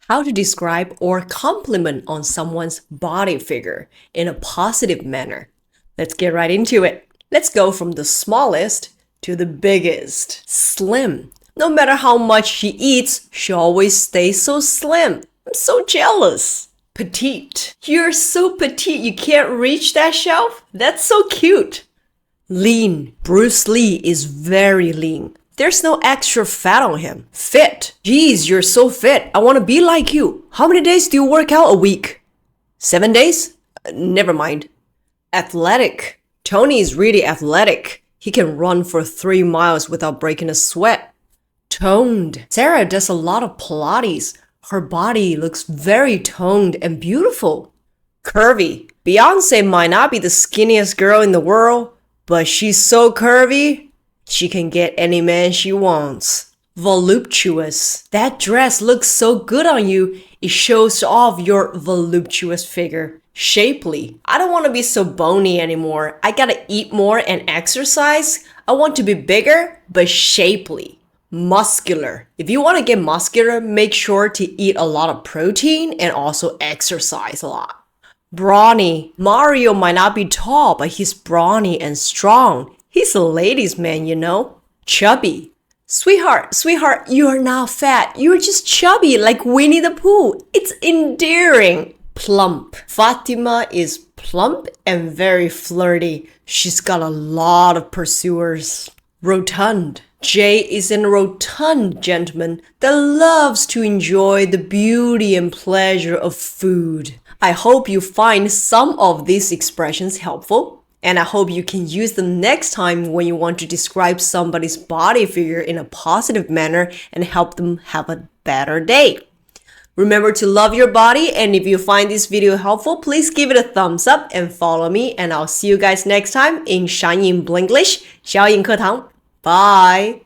How to describe or compliment on someone's body figure in a positive manner. Let's get right into it. Let's go from the smallest to the biggest. Slim. No matter how much she eats, she always stays so slim. I'm so jealous. Petite. You're so petite you can't reach that shelf? That's so cute. Lean. Bruce Lee is very lean. There's no extra fat on him. Fit. Geez, you're so fit. I want to be like you. How many days do you work out a week? 7 days? Never mind. Athletic. Tony is really athletic. He can run for 3 miles without breaking a sweat. Toned. Sarah does a lot of Pilates. Her body looks very toned and beautiful. Curvy. Beyonce might not be the skinniest girl in the world, but she's so curvy, she can get any man she wants. Voluptuous. That dress looks so good on you. It shows off your voluptuous figure. Shapely. I don't want to be so bony anymore. I gotta eat more and exercise. I want to be bigger, but shapely. Muscular. If you want to get muscular, make sure to eat a lot of protein and also exercise a lot. Brawny. Mario might not be tall, but he's brawny and strong. He's a ladies' man, you know. Chubby. Sweetheart, you are not fat. You're just chubby like Winnie the Pooh. It's endearing. Plump. Fatima is plump and very flirty. She's got a lot of pursuers. Rotund. Jay is a rotund gentleman that loves to enjoy the beauty and pleasure of food. I hope you find some of these expressions helpful, and I hope you can use them next time when you want to describe somebody's body figure in a positive manner and help them have a better day. Remember to love your body, and if you find this video helpful, please give it a thumbs up and follow me, and I'll see you guys next time in 闪颖 Blinglish 小颖课堂. Bye!